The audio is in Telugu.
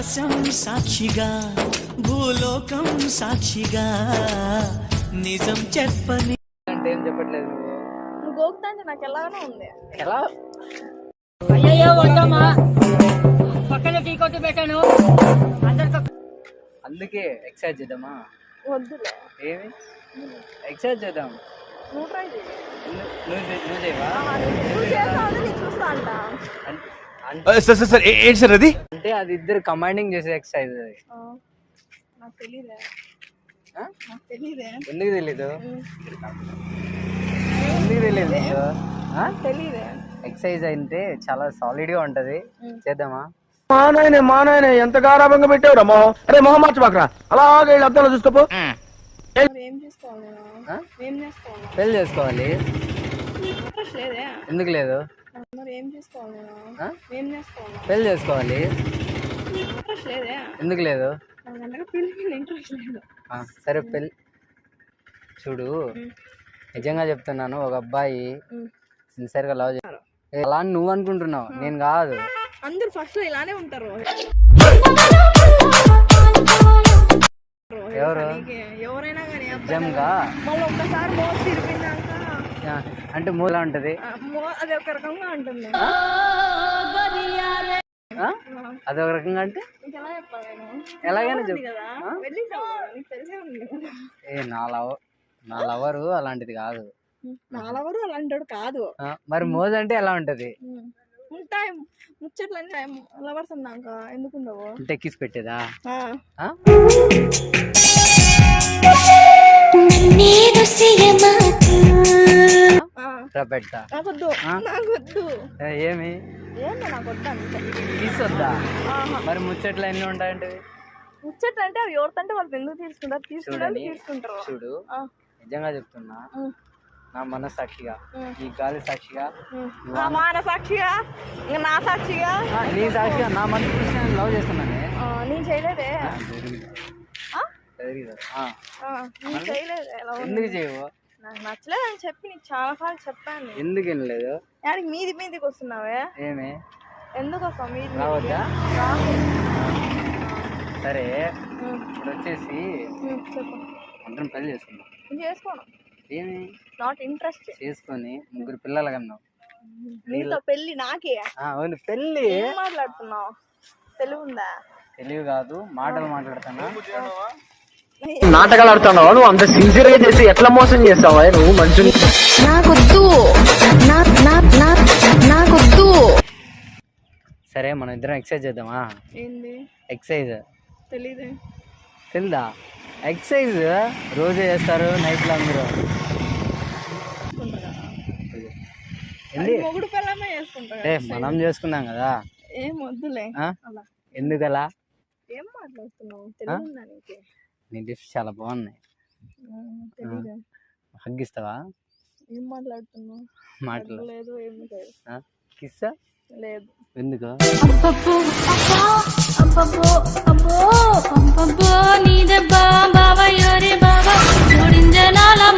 ఆకాశం సాక్షిగా భూలోకం సాక్షిగా నిజం చెప్పని అంటే ఏం చెప్పట్లేదు నువ్వు గోకుతా అంటే నాకు ఎలాగనే ఉంది. ఎలా అయ్యో వద్దమ్మా, పక్కన టీ కొట్టి పెట్టాను. అందుకే ఎక్సర్సైజ్ చేద్దామా? వద్దులే, ఏమి ఎక్సర్సైజ్ చేద్దాం. నువ్వు ట్రై చేయి. నువ్వు చేయవా? నువ్వు చేస్తావు, నేను చూస్తా అంట. సార్ ఏంటి సార్ అది? అంటే అది ఇద్దరు కమాండింగ్ చేసే ఎక్సర్సైజ్ అది. నాకు తెలీదే. నాకు తెలీదే. ఎందుకు తెలీదు? ఎందుకు తెలీదు? తెలీదే. ఎక్సర్సైజ్ అంటే చాలా సాలిడ్ గా ఉంటది, చేద్దామా? మా నాయన ఎంత గారాబంగా పెట్టావురా మొహం. అరే మొహం మార్చబాకరా, అలాగే అద్దంలో చూసుకోపో. ఏం చేసుకోవాలి నేను? ఏం చేసుకోవాలి? పెళ్లి చేసుకోవాలి. ఇంట్రెస్ట్ లేదే. ఎందుకు లేదు? మరి ఏం చేసుకోవాలి నేను? ఏం చేసుకోవాలి? పెళ్లి చేసుకోవాలి. ఇంట్రెస్ట్ లేదే. ఎందుకు లేదు? నాకు పెళ్లి మీద ఇంట్రెస్ట్ లేదు. సరే పెళ్ళి చూడు, నిజంగా చెప్తున్నాను, ఒక అబ్బాయి సిన్సియర్ గా లవ్ చేస్తారు. అలా అని నువ్వు అనుకుంటున్నావు, నేను కాదు. అందరు ఫస్ట్ లో ఇలానే ఉంటారు. ఎవరు? ఎవరైనా కానీ నిజంగా మళ్ళీ ఒక్కసారి మోసం తిరిగినాక అంటే మూలా ఉంటది, అది ఒక రకంగా ఉంటుంది. అది ఒక రకంగా అంటే ఇంకెలా చెప్పాలి నేను? ఎలాగైనా చెప్పు. కదా వెళ్ళింటావు, నీకు తెలిసే ఉంది. నా లవరు అలాంటిది కాదు. నాలవరు అలాంటి కాదు. మరి మోజ్ అంటే ఎలా ఉంటది? ఉంటాయి ముచ్చట్లన్నీ లవర్స్ అన్నాక ఎందుకు ఉండవు? అంటే ఎక్కిసి పెట్టేదా? పెడతా. నాకొద్దు, నాకొద్దు. ఏమి ఏంటో నాకొద్దు అంతే. తీసుకొద్దా? మరి ముచ్చట్లు ఎన్ని ఉంటాయంటే? ముచ్చట్లు అంటే అవి ఎవరితంటే వాళ్ళు ఎందుకు తీసుకుంటారు? తీసుకుంటారు. చూడు, నిజంగా చెప్తున్నా, నా మనసాక్షిగా, ఈ గాలి సాక్షిగా, నా మాన సాక్షిగా, ఇంకా నా సాక్షిగా, నీ సాక్షిగా, నా మనసు చూసి నేను లవ్ చేస్తున్నానే. నేను చేయలేదే. నేను చేయలేదే. ఎందుకు చేయవు? నాకు నచ్చలేదు అని చెప్పి నీకు చాలా సార్లు చెప్పాను. ఎందుకు వినలేదు? యాడికి మీదికి వస్తున్నావే? ఏమి ఎందుకు వస్తావు మీది? రావద్దా? సరే, ఇప్పుడు వచ్చేసి చెప్పు. అందరం పెళ్లి చేసుకుందాం. చేసుకోను. ఏమి నాట్ ఇంట్రెస్ట్. చేసుకొని 3 పిల్లలు కన్నావు. నీతో పెళ్లి నాకే? అవును, పెళ్లి. ఏం మాట్లాడుతున్నావు? తెలివి ఉందా? తెలివి కాదు, మాటలు మాట్లాడుతున్నా. నాటకాలు ఆడుతున్నావా నువ్వు? అంత సిన్సియర్ గా చేసి ఎట్లా మోసం చేస్తావా నువ్వు మనుషుని? నాకొద్దు. సరే, మనం ఇద్దరం ఎక్సర్సైజ్ చేద్దామా? ఏంది ఎక్సర్సైజ్ తెలీదే. తెలుదా? ఎక్సర్సైజ్ రోజే చేస్తారు నైట్లో అందరూ. మొగుడు పిల్లమే చేసుకుంటారు. మనం చేసుకున్నాం కదా. ఏం వద్దులే. ఎందుకలా? ఏం మాట్లాడుతున్నావు? తెలియదా నీకు? నీ లిప్స్ చాలా బాగున్నాయి. హగ్గిస్తావా? ఏం మాట్లాడుతున్నావు? మాట్లాడలేదు. ఏమి లేదు. కిస్సా? లేదు. ఎందుకు? నీదే బాబా